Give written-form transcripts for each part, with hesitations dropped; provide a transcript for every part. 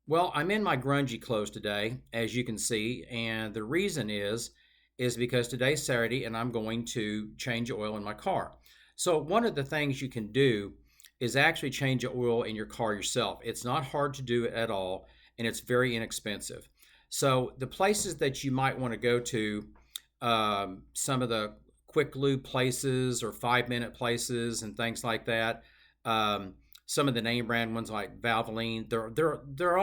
Well, I'm in my grungy clothes today, as you can see, and the reason is because today's Saturday and I'm going to change oil in my car. So one of the things you can do is actually change the oil in your car yourself. It's not hard to do it at all, and it's very inexpensive. So the places that you might want to go to, some of the quick lube places or 5 minute places and things like that. Um, some of the name brand ones like Valvoline, they're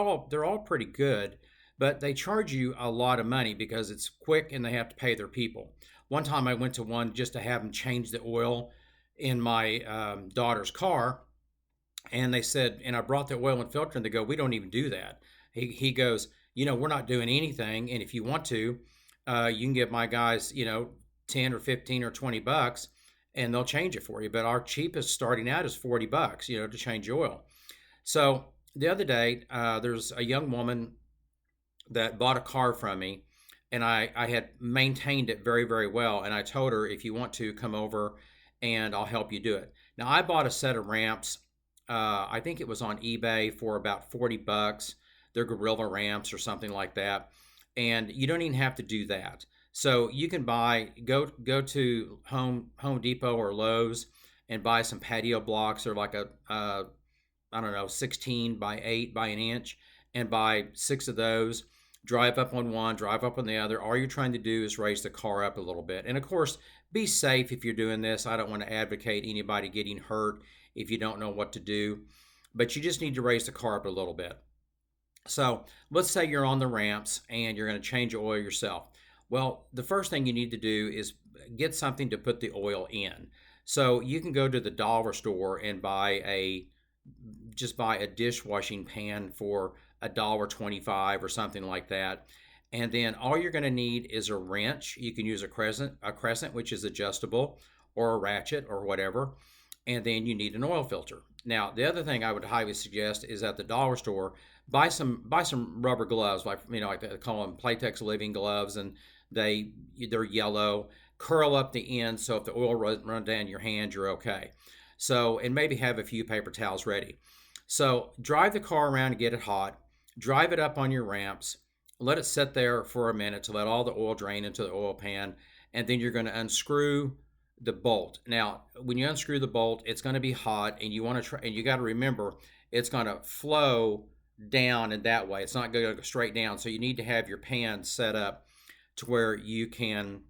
all pretty good, but they charge you a lot of money because it's quick and they have to pay their people. One time I went to one just to have them change the oil in my daughter's car, and they said, and I brought the oil and filter, and they go, we don't even do that. He goes, we're not doing anything, and if you want to, you can give my guys, 10 or 15 or $20, and they'll change it for you. But our cheapest starting out is $40, to change oil. So the other day, there's a young woman that bought a car from me, and I had maintained it very, very well. And I told her, if you want to come over, and I'll help you do it. Now I bought a set of ramps. I think it was on eBay for about $40. They're Gorilla ramps or something like that, and you don't even have to do that. So you can go to Home Depot or Lowe's and buy some patio blocks or like a I don't know, 16 by 8 by an inch, and buy six of those. Drive up on one, drive up on the other. All you're trying to do is raise the car up a little bit. And of course, be safe if you're doing this. I don't want to advocate anybody getting hurt if you don't know what to do, but you just need to raise the car up a little bit. So let's say you're on the ramps and you're going to change oil yourself. Well, the first thing you need to do is get something to put the oil in. So you can go to the dollar store and buy a dishwashing pan for $1.25 or something like that. And then all you're going to need is a wrench. You can use a crescent, which is adjustable, or a ratchet or whatever. And then you need an oil filter. Now, the other thing I would highly suggest is at the dollar store, buy some rubber gloves, like they call them Playtex Living gloves, and they're yellow. Curl up the end so if the oil runs down your hand, you're okay. So, and maybe have a few paper towels ready. So drive the car around and get it hot. Drive it up on your ramps. Let it sit there for a minute to let all the oil drain into the oil pan, and then you're going to unscrew the bolt. Now, when you unscrew the bolt, it's going to be hot, and you want to try, and you got to remember it's going to flow down in that way. It's not going to go straight down. So you need to have your pan set up to where you can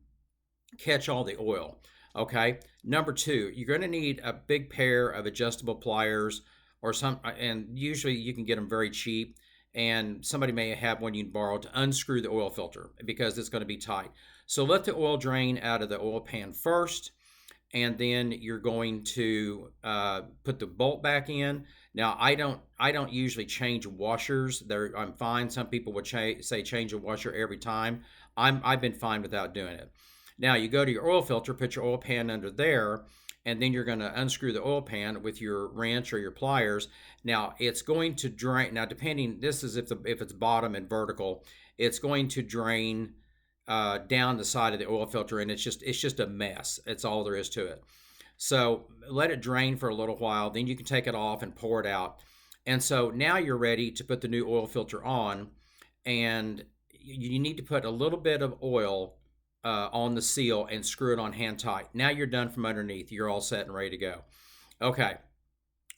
catch all the oil. Okay. Number two, you're going to need a big pair of adjustable pliers and usually you can get them very cheap. And somebody may have one you can borrow to unscrew the oil filter because it's going to be tight. So let the oil drain out of the oil pan first, and then you're going to put the bolt back in. Now, I don't usually change washers. I'm fine. Some people would say change a washer every time. I've been fine without doing it. Now you go to your oil filter, put your oil pan under there, and then you're going to unscrew the oil pan with your wrench or your pliers. Now it's going to drain. Now, depending, this is if it's bottom and vertical, it's going to drain down the side of the oil filter, and it's just a mess. It's all there is to it. So let it drain for a little while. Then you can take it off and pour it out. And so now you're ready to put the new oil filter on, and you need to put a little bit of oil on the seal and screw it on hand tight. Now you're done from underneath. You're all set and ready to go. Okay,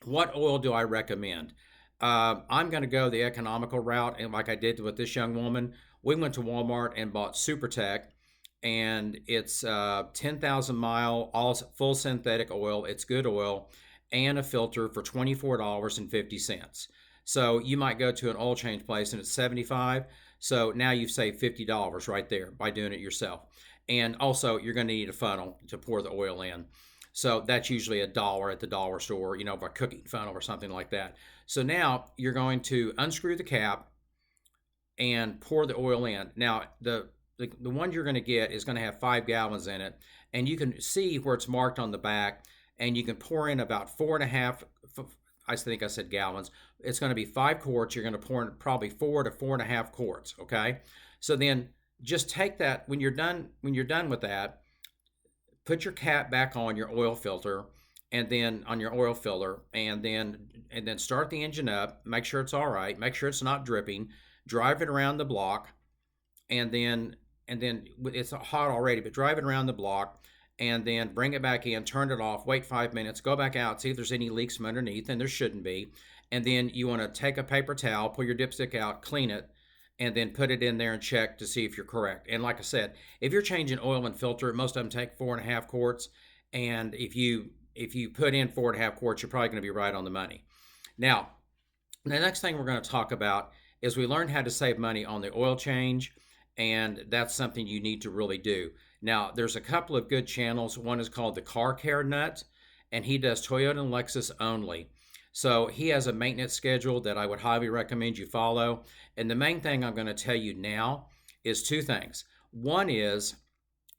what oil do I recommend? I'm going to go the economical route, and like I did with this young woman, we went to Walmart and bought SuperTech, and it's 10,000 mile, all full synthetic oil. It's good oil, and a filter for $24.50. So you might go to an oil change place and it's 75. So now you've saved $50 right there by doing it yourself. And also, you're going to need a funnel to pour the oil in. So that's usually $1 at the dollar store, a cooking funnel or something like that. So now you're going to unscrew the cap and pour the oil in. Now, the one you're going to get is going to have 5 gallons in it, and you can see where it's marked on the back, and you can pour in about 4.5. I think I said gallons. It's going to be 5 quarts. You're going to pour in probably 4 to 4.5 quarts. Okay, so then just take that when you're done. When you're done with that, put your cap back on your oil filter, and then on your oil filler, and then start the engine up. Make sure it's all right. Make sure it's not dripping. Drive it around the block, and then it's hot already, but drive it around the block, and then bring it back in, turn it off, wait 5 minutes, go back out, see if there's any leaks from underneath, and there shouldn't be. And then you want to take a paper towel, pull your dipstick out, clean it, and then put it in there and check to see if you're correct. And like I said, if you're changing oil and filter, most of them take 4.5 quarts, and if you put in 4.5 quarts, you're probably going to be right on the money. Now, the next thing we're going to talk about is we learned how to save money on the oil change, and that's something you need to really do. Now, there's a couple of good channels. One is called the Car Care Nut, and he does Toyota and Lexus only. So he has a maintenance schedule that I would highly recommend you follow. And the main thing I'm going to tell you now is two things. One is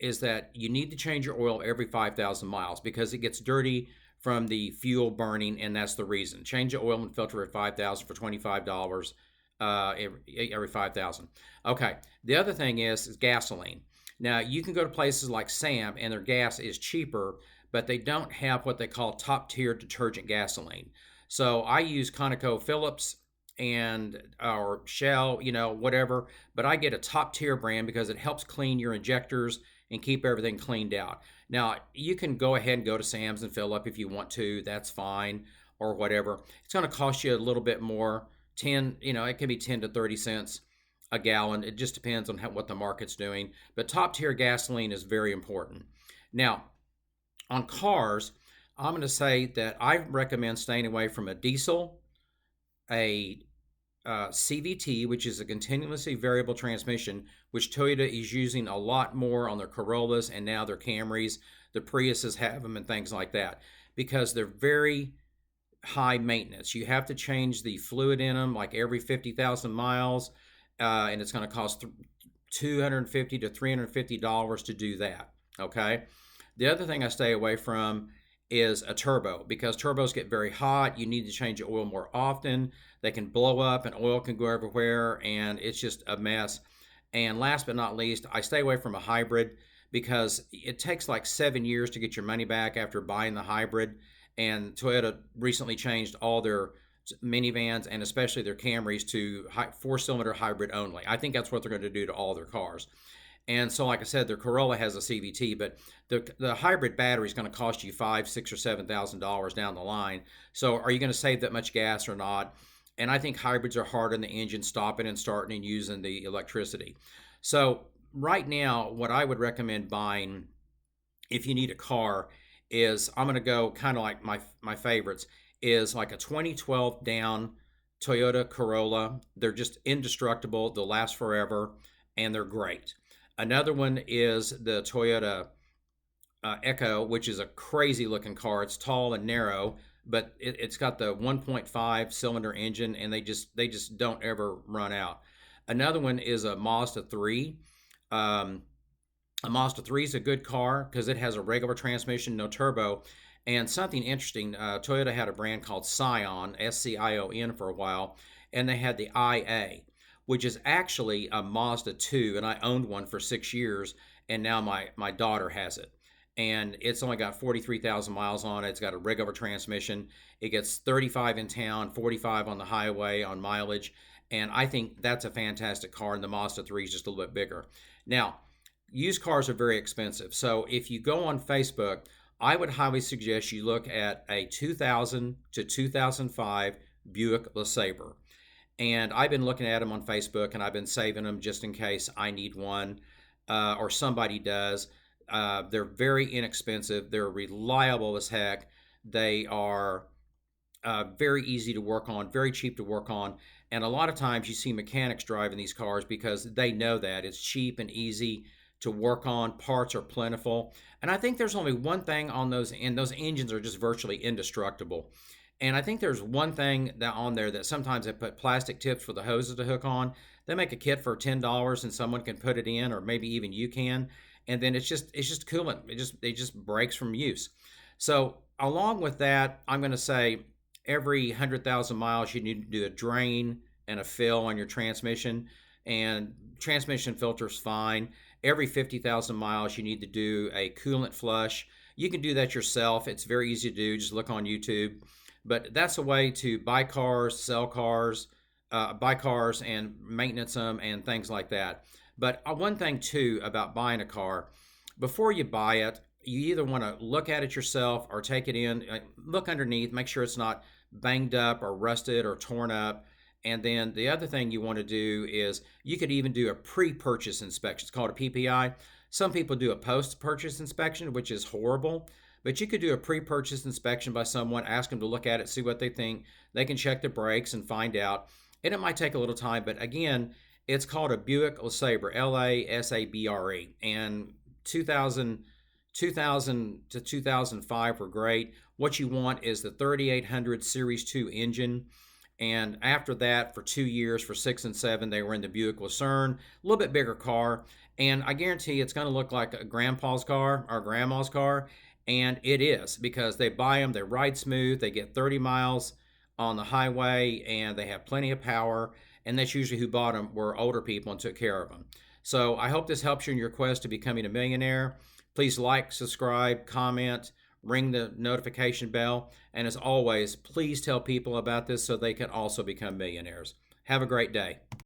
that you need to change your oil every 5,000 miles because it gets dirty from the fuel burning, and that's the reason. Change the oil and filter at 5,000 for $25 every 5,000. Okay. The other thing is gasoline. Now you can go to places like Sam, and their gas is cheaper, but they don't have what they call top tier detergent gasoline. So I use ConocoPhillips and or Shell, whatever, but I get a top tier brand because it helps clean your injectors and keep everything cleaned out. Now, you can go ahead and go to Sam's and fill up if you want to. That's fine, or whatever. It's going to cost you a little bit more. It can be 10 to 30 cents a gallon. It just depends on what the market's doing. But top tier gasoline is very important. Now, on cars, I'm going to say that I recommend staying away from a diesel, a CVT, which is a continuously variable transmission, which Toyota is using a lot more on their Corollas and now their Camrys. The Priuses have them and things like that because they're very high maintenance. You have to change the fluid in them like every 50,000 miles, and it's going to cost $250 to $350 to do that. Okay. The other thing I stay away from is a turbo because turbos get very hot. You need to change the oil more often. They can blow up and oil can go everywhere, and it's just a mess. And last but not least, I stay away from a hybrid because it takes like 7 years to get your money back after buying the hybrid. And Toyota recently changed all their minivans and especially their Camrys to four-cylinder hybrid only. I think that's what they're going to do to all their cars. And so, like I said, their Corolla has a CVT, but the hybrid battery is going to cost you $5,000, $6,000, or $7,000 down the line. So, are you going to save that much gas or not? And I think hybrids are hard on the engine, stopping and starting and using the electricity. So, right now, what I would recommend buying if you need a car is I'm going to go kind of like my favorites is like a 2012 down Toyota Corolla. They're just indestructible. They'll last forever, and they're great. Another one is the Toyota Echo, which is a crazy looking car. It's tall and narrow, but it's got the 1.5 cylinder engine, and they just don't ever run out. Another one is a Mazda 3. A Mazda 3 is a good car because it has a regular transmission, no turbo. And something interesting, Toyota had a brand called Scion, Scion, for a while, and they had the IA, which is actually a Mazda 2, and I owned one for 6 years, and now my daughter has it. And it's only got 43,000 miles on it. It's got a regular transmission. It gets 35 in town, 45 on the highway on mileage, and I think that's a fantastic car, and the Mazda 3 is just a little bit bigger. Now, used cars are very expensive, so if you go on Facebook, I would highly suggest you look at a 2000 to 2005 Buick LeSabre. And I've been looking at them on Facebook, and I've been saving them just in case I need one or somebody does. They're very inexpensive. They're reliable as heck. They are very easy to work on, very cheap to work on. And a lot of times you see mechanics driving these cars because they know that it's cheap and easy to work on. Parts are plentiful. And I think there's only one thing on those, and those engines are just virtually indestructible. And I think there's one thing that on there that sometimes they put plastic tips for the hoses to hook on. They make a kit for $10 and someone can put it in, or maybe even you can. And then it's just coolant. It just breaks from use. So along with that, I'm going to say every 100,000 miles you need to do a drain and a fill on your transmission. And transmission filter's fine. Every 50,000 miles you need to do a coolant flush. You can do that yourself. It's very easy to do. Just look on YouTube. But that's a way to buy cars, sell cars, buy cars and maintenance them and things like that. But one thing too about buying a car, before you buy it, you either want to look at it yourself or take it in, look underneath, make sure it's not banged up or rusted or torn up. And then the other thing you want to do is you could even do a pre-purchase inspection. It's called a PPI. Some people do a post-purchase inspection, which is horrible. But you could do a pre-purchase inspection by someone, ask them to look at it, see what they think. They can check the brakes and find out. And it might take a little time, but again, it's called a Buick LeSabre, LaSabre. And 2000 to 2005 were great. What you want is the 3800 Series 2 engine. And after that, for 2 years, for 6 and 7, they were in the Buick Lucerne, a little bit bigger car. And I guarantee it's going to look like a grandpa's car or grandma's car. And it is, because they buy them, they ride smooth, they get 30 miles on the highway, and they have plenty of power. And that's usually who bought them were older people and took care of them. So I hope this helps you in your quest to becoming a millionaire. Please like, subscribe, comment, ring the notification bell. And as always, please tell people about this so they can also become millionaires. Have a great day.